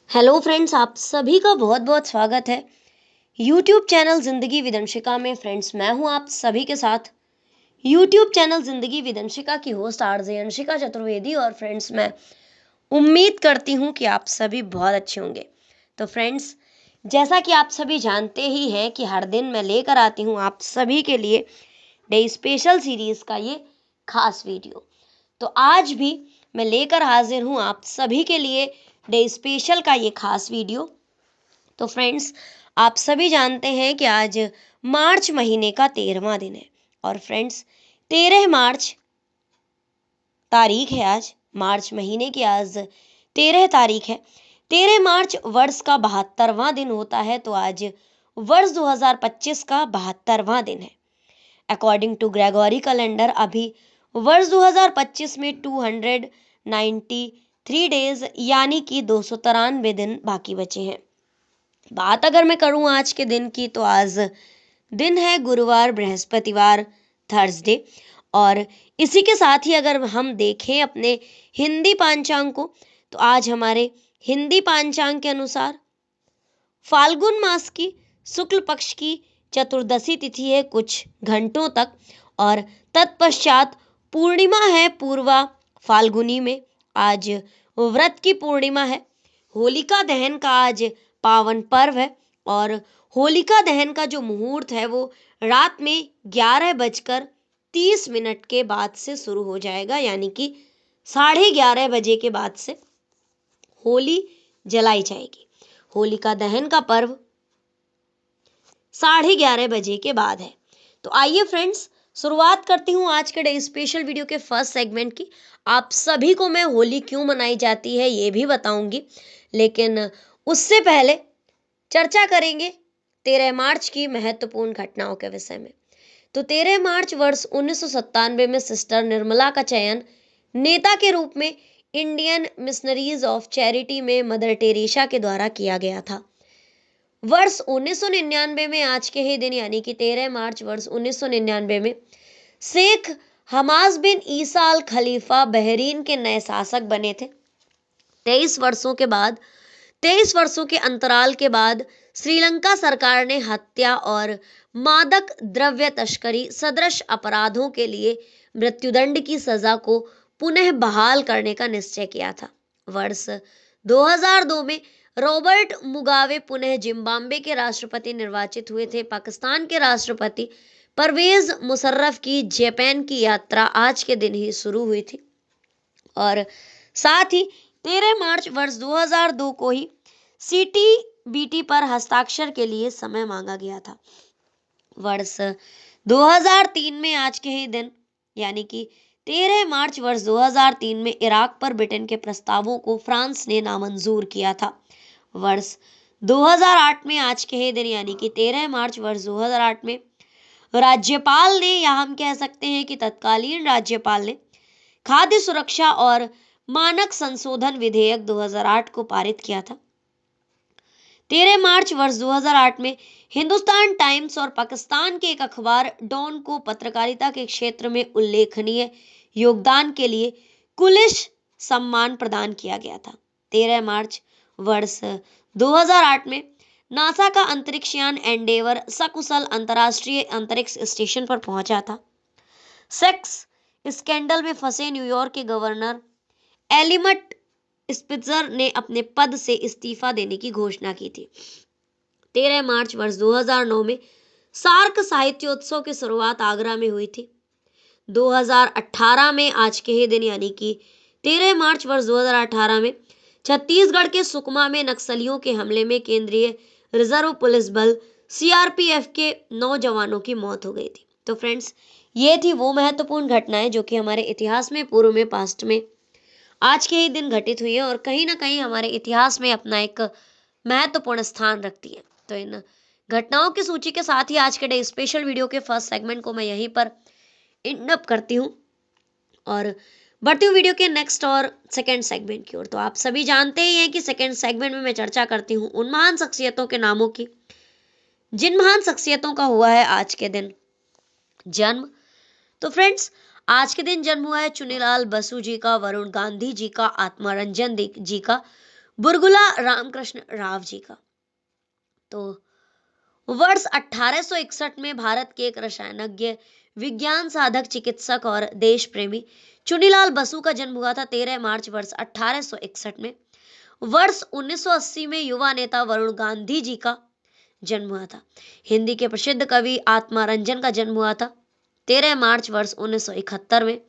Hello friends, आप सभी का बहुत बहुत स्वागत है यूट्यूब चैनल जिंदगी विदंशिका में। फ्रेंड्स, मैं हूं आप सभी के साथ यूट्यूब चैनल जिंदगी विदंशिका की होस्ट आरजे अंशिका चतुर्वेदी। और फ्रेंड्स, मैं उम्मीद करती हूं कि आप सभी बहुत अच्छे होंगे। तो फ्रेंड्स, जैसा कि आप सभी जानते ही हैं कि हर दिन मैं लेकर आती हूं आप सभी के लिए डे स्पेशल सीरीज का ये खास वीडियो। तो आज भी मैं लेकर हाजिर हूं आप सभी के लिए डे स्पेशल का ये खास वीडियो। तो फ्रेंड्स, आप सभी जानते हैं कि आज मार्च महीने का 13वां दिन है। और फ्रेंड्स, 13 मार्च तारीख है आज। मार्च महीने की आज 13 तारीख है। 13 मार्च वर्ष का 72वां दिन होता है। तो आज वर्ष 2025 का 72वां दिन है। अकॉर्डिंग टू ग्रेगोरी कैलेंडर अभी वर्ष 2025 में 293 डेज यानी कि 293 दिन बाकी बचे हैं। बात अगर मैं करूं आज के दिन की, तो आज दिन है गुरुवार, बृहस्पतिवार, थर्सडे। और इसी के साथ ही अगर हम देखें अपने हिंदी पांचांग को, तो आज हमारे हिंदी पांचांग के अनुसार फाल्गुन मास की शुक्ल पक्ष की चतुर्दशी तिथि है कुछ घंटों तक। और तत्पश्चात पूर्णिमा है पूर्वा फाल्गुनी में। आज व्रत की पूर्णिमा है। होलिका दहन का आज पावन पर्व है। और होलिका दहन का जो मुहूर्त है वो रात में 11:30 के बाद से शुरू हो जाएगा, यानी कि 11:30 के बाद से होली जलाई जाएगी। होलिका दहन का पर्व 11:30 के बाद है। तो आइए फ्रेंड्स, शुरुआत करती हूँ आज के डे स्पेशल वीडियो के फर्स्ट सेगमेंट की। आप सभी को मैं होली क्यों मनाई जाती है ये भी बताऊंगी, लेकिन उससे पहले चर्चा करेंगे 13 मार्च की महत्वपूर्ण घटनाओं के विषय में। तो 13 मार्च वर्ष 1997 में सिस्टर निर्मला का चयन नेता के रूप में इंडियन मिशनरीज ऑफ चैरिटी में मदर टेरेसा के द्वारा किया गया था। वर्ष 1999 में आज के ही दिन यानी कि 13 मार्च वर्ष 1999 में शेख हमास बिन ईसा अल खलीफा बहरीन के नए शासक बने थे। 23 वर्षों के अंतराल के बाद श्रीलंका सरकार ने हत्या और मादक द्रव्य तस्करी सदृश अपराधों के लिए मृत्युदंड की सजा को पुनः बहाल करने का निश्चय किया था। वर्ष 2002 में रॉबर्ट मुगावे पुनः जिम्बाब्वे के राष्ट्रपति निर्वाचित हुए थे। पाकिस्तान के राष्ट्रपति परवेज मुशर्रफ की जापान की यात्रा आज के दिन ही शुरू हुई थी। और साथ ही 13 मार्च वर्ष 2002 को ही सीटीबीटी पर हस्ताक्षर के लिए समय मांगा गया था। वर्ष 2003 में आज के ही दिन यानी कि 13 मार्च वर्ष 2003 में इराक पर ब्रिटेन के प्रस्तावों को फ्रांस ने नामंजूर किया था। वर्ष 2008 में आज के ही दिन यानी कि 13 मार्च वर्ष 2008 में राज्यपाल ने, या हम कह सकते हैं कि तत्कालीन राज्यपाल ने, खाद्य सुरक्षा और मानक संशोधन विधेयक 2008 को पारित किया था। 13 मार्च वर्ष 2008 में हिंदुस्तान टाइम्स और पाकिस्तान के एक अखबार डॉन को पत्रकारिता के क्षेत्र में उल्लेखनीय योगदान के लिए कुलिश सम्मान प्रदान किया गया था। 13 मार्च वर्ष 2008 में नासा का अंतरिक्ष यान एंडेवर सकुशल अंतर्राष्ट्रीय अंतरिक्ष स्टेशन पर पहुंचा था। सेक्स स्कैंडल में फंसे न्यूयॉर्क के गवर्नर एलिमट स्पित्जर ने अपने पद से इस्तीफा देने की घोषणा की थी। 13 मार्च वर्ष 2009 में सार्क साहित्योत्सव की शुरुआत आगरा में हुई थी। 2018 में आज के ही दिन यानी कि 13 मार्च वर्ष 2018 में छत्तीसगढ़ के सुकमा में नक्सलियों के हमले में केंद्रीय रिजर्व पुलिस बल सीआरपीएफ के 9 जवानों की मौत हो गई थी। तो फ्रेंड्स, ये थी वो महत्वपूर्ण घटनाएं जो कि हमारे इतिहास में, पूर्व में, पास्ट में आज के ही दिन घटित हुई है और कहीं ना कहीं हमारे इतिहास में अपना एक महत्वपूर्ण स्थान रखती है। तो इन घटनाओं की सूची के साथ ही आज के डे स्पेशल वीडियो के फर्स्ट सेगमेंट को मैं यहीं पर एंड अप करती हूँ और बढ़ती हूँ वीडियो के नेक्स्ट और सेकंड सेगमेंट की ओर। तो आप सभी जानते ही हैं कि सेकंड सेगमेंट में मैं चर्चा करती हूँ उन महान शख्सियतों के नामों की जिन महान शख्सियतों का हुआ है आज के दिन जन्म। तो फ्रेंड्स, आज के दिन जन्म हुआ है चुनीलाल बसु जी का, वरुण गांधी जी का, आत्मारंजन जी का, बुरगुला रामकृष्ण राव जी का। तो वर्ष 1861 में भारत के एक रसायनज्ञ, विज्ञान साधक, चिकित्सक और देश प्रेमी चुनीलाल बसु का जन्म हुआ था 13 मार्च वर्ष 1861 में। वर्ष 1980 में युवा नेता वरुण गांधी जी का जन्म हुआ था। हिंदी के प्रसिद्ध कवि आत्मारंजन का जन्म हुआ था 13 मार्च वर्ष 1971 में।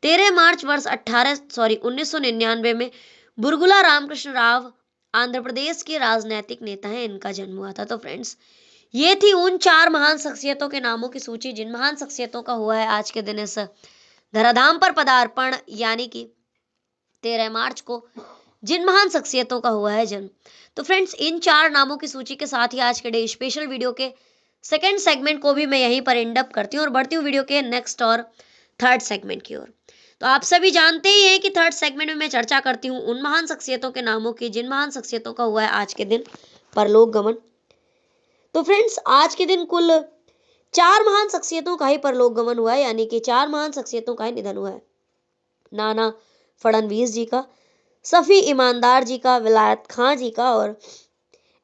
13 मार्च वर्ष 1999 में बुरगुला रामकृष्ण राव आंध्र प्रदेश के राजनीतिक नेता हैं, इनका जन्म हुआ था। तो फ्रेंड्स, ये थी उन 4 महान शख्सियतों के नामों की सूची जिन महान शख्सियतों का हुआ है आज के दिन इस धराधाम पर पदार्पण, यानी कि 13 मार्च को जिन महान शख्सियतों का हुआ है जन्म। तो फ्रेंड्स, इन 4 नामों की सूची के साथ ही आज के डे स्पेशल वीडियो के सेकंड सेगमेंट को भी मैं यहीं पर एंड अप करती हूँ और बढ़ती हूँ वीडियो के नेक्स्ट और थर्ड सेगमेंट की ओर। तो आप सभी जानते ही हैं कि थर्ड सेगमेंट में मैं चर्चा करती हूँ उन महान शख्सियतों के नामों की जिन महान शख्सियतों का हुआ है आज के दिन परलोक गमन। तो फ्रेंड्स, आज के दिन कुल 4 महान शख्सियतों का ही परलोक गमन हुआ है, यानी कि 4 महान शख्सियतों का ही निधन हुआ है। नाना फडणवीस जी का, सफी ईमानदार जी का, विलायत खां जी का और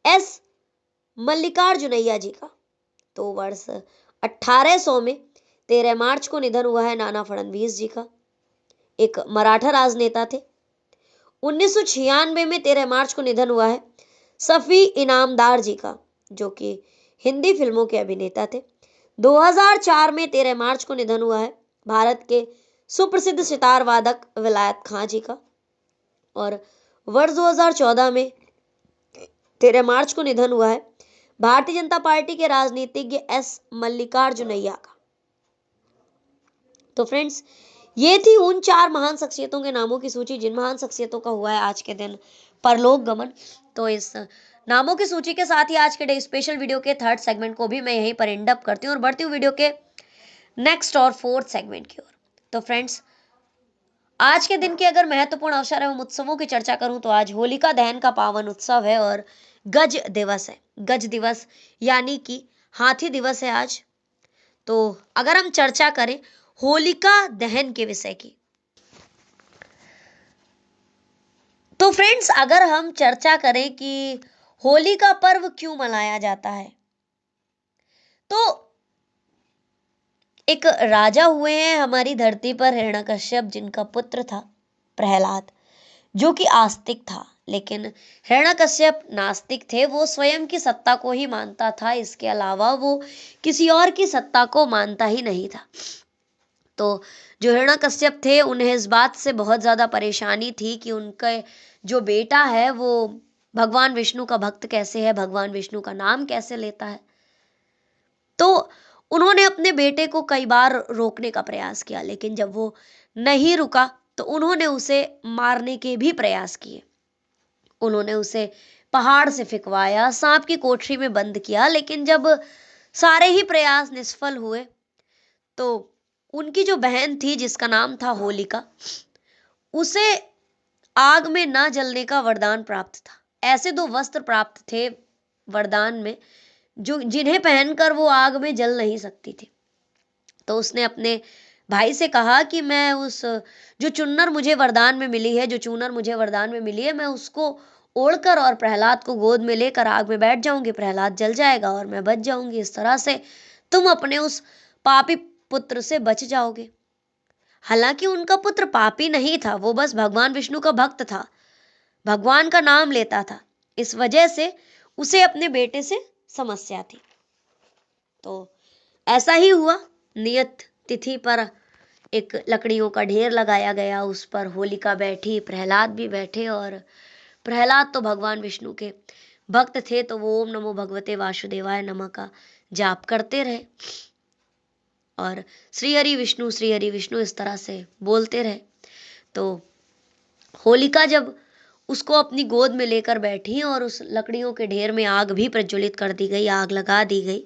एस मल्लिकार्जुनैया जी का। तो वर्ष 1800 में 13 मार्च को निधन हुआ है नाना फडणवीस जी का, एक मराठा राजनेता थे। 1996 में 13 मार्च को निधन हुआ है सफी इनामदार जी का, जो कि हिंदी फिल्मों के अभिनेता थे। 2004 में 13 मार्च को निधन हुआ है भारत के सुप्रसिद्ध सितार वादक विलायत खां जी का। और वर्ष 2014 में 13 मार्च को निधन हुआ है भारतीय जनता पार्टी के राजनीतिज्ञ एस मल्लिकार्जुनैया का। तो फ्रेंड्स, ये थी उन 4 महान शख्सियतों के नामों की सूची जिन महान शख्सियतों का हुआ है आज के दिन परलोक गमन। तो इस नामों की सूची के साथ ही आज के डे स्पेशल वीडियो के थर्ड सेगमेंट को भी मैं यहीं पर एंड अप करती हूँ और बढ़ती हूँ वीडियो के नेक्स्ट और फोर्थ सेगमेंट की ओर। तो फ्रेंड्स, आज के दिन के अगर महत्वपूर्ण अवसर एवं उत्सवों की चर्चा करूं तो आज होलिका दहन का पावन उत्सव है और गज दिवस है। गज दिवस यानी कि हाथी दिवस है आज। तो अगर हम चर्चा करें होलिका दहन के विषय की, तो फ्रेंड्स, अगर हम चर्चा करें कि होली का पर्व क्यों मनाया जाता है, तो एक राजा हुए हैं हमारी धरती पर हिरण्यकश्यप, जिनका पुत्र था प्रहलाद, जो कि आस्तिक था। लेकिन हिरण्यकश्यप नास्तिक थे, वो स्वयं की सत्ता को ही मानता था, इसके अलावा वो किसी और की सत्ता को मानता ही नहीं था। तो जो हिरण्यकश्यप थे, उन्हें इस बात से बहुत ज्यादा परेशानी थी कि उनका जो बेटा है वो भगवान विष्णु का भक्त कैसे है, भगवान विष्णु का नाम कैसे लेता है। तो उन्होंने अपने बेटे को कई बार रोकने का प्रयास किया, लेकिन जब वो नहीं रुका तो उन्होंने उसे मारने के भी प्रयास किए। उन्होंने उसे पहाड़ से फेंकवाया, सांप की कोठरी में बंद किया, लेकिन जब सारे ही प्रयास निष्फल हुए तो उनकी जो बहन थी, जिसका नाम था होलिका, उसे आग में ना जलने का वरदान प्राप्त था। ऐसे 2 वस्त्र प्राप्त थे वरदान में, जो जिन्हें पहनकर वो आग में जल नहीं सकती थी। तो उसने अपने भाई से कहा कि मैं उस जो चुन्नर मुझे वरदान में मिली है, जो चूनर मुझे वरदान में मिली है, मैं उसको ओढ़कर और प्रहलाद को गोद में लेकर आग में बैठ जाऊंगी, प्रहलाद जल जाएगा और मैं बच जाऊंगी। इस तरह से तुम अपने उस पापी पुत्र से बच जाओगे। हालांकि उनका पुत्र पापी नहीं था, वो बस भगवान विष्णु का भक्त था, भगवान का नाम लेता था, इस वजह से उसे अपने बेटे से समस्या थी। तो ऐसा ही हुआ। नियत तिथि पर एक लकड़ियों का ढेर लगाया गया, उस पर होलिका बैठी, प्रहलाद भी बैठे, और प्रहलाद तो भगवान विष्णु के भक्त थे, तो वो ओम नमो भगवते वासुदेवाय नमः का जाप करते रहे और श्री हरि विष्णु इस तरह से बोलते रहे। तो होलिका जब उसको अपनी गोद में लेकर बैठी और उस लकड़ियों के ढेर में आग भी प्रज्वलित कर दी गई, आग लगा दी गई।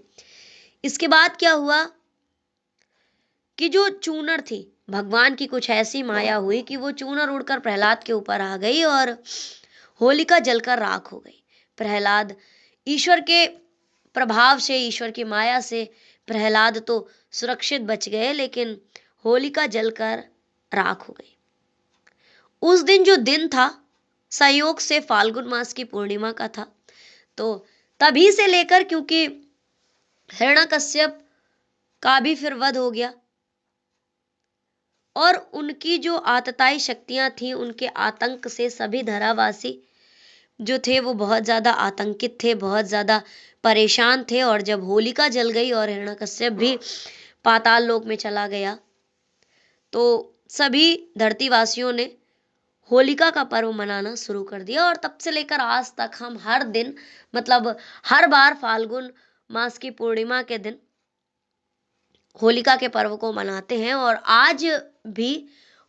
इसके बाद क्या हुआ कि जो चूनर थी, भगवान की कुछ ऐसी माया हुई कि वो चूनर उड़कर प्रहलाद के ऊपर आ गई और होलिका जलकर राख हो गई। प्रहलाद ईश्वर के प्रभाव से, ईश्वर की माया से प्रहलाद तो सुरक्षित बच गए, लेकिन होलिका जलकर राख हो गई। उस दिन जो दिन था संयोग से फाल्गुन मास की पूर्णिमा का था। तो तभी से लेकर, क्योंकि हिरण्यकश्यप का भी फिर वध हो गया और उनकी जो आतताई शक्तियां थी, उनके आतंक से सभी धरावासी जो थे वो बहुत ज्यादा आतंकित थे, बहुत ज्यादा परेशान थे। और जब होलिका जल गई और हिरण्यकश्यप भी पाताल लोक में चला गया, तो सभी धरतीवासियों ने होलिका का पर्व मनाना शुरू कर दिया। और तब से लेकर आज तक हम हर दिन, मतलब हर बार फाल्गुन मास की पूर्णिमा के दिन होलिका के पर्व को मनाते हैं। और आज भी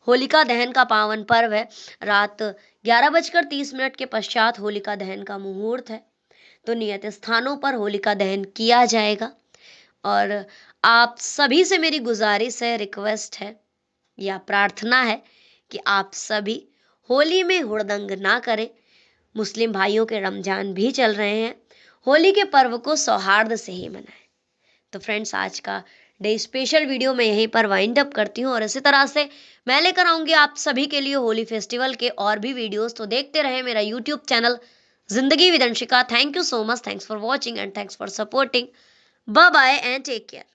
होलिका दहन का पावन पर्व है। रात 11:30 के पश्चात होलिका दहन का मुहूर्त है, तो नियत स्थानों पर होलिका दहन किया जाएगा। और आप सभी से मेरी गुजारिश है, रिक्वेस्ट है या प्रार्थना है कि आप सभी होली में हुड़दंग ना करें। मुस्लिम भाइयों के रमजान भी चल रहे हैं, होली के पर्व को सौहार्द से ही मनाएं। तो फ्रेंड्स, आज का डे स्पेशल वीडियो मैं यहीं पर वाइंड अप करती हूँ और इसी तरह से मैं लेकर आऊंगी आप सभी के लिए होली फेस्टिवल के और भी वीडियोस। तो देखते रहे मेरा YouTube channel Zindagi with Anshika. Thank you so much, thanks for watching and thanks for supporting. Bye bye and take care.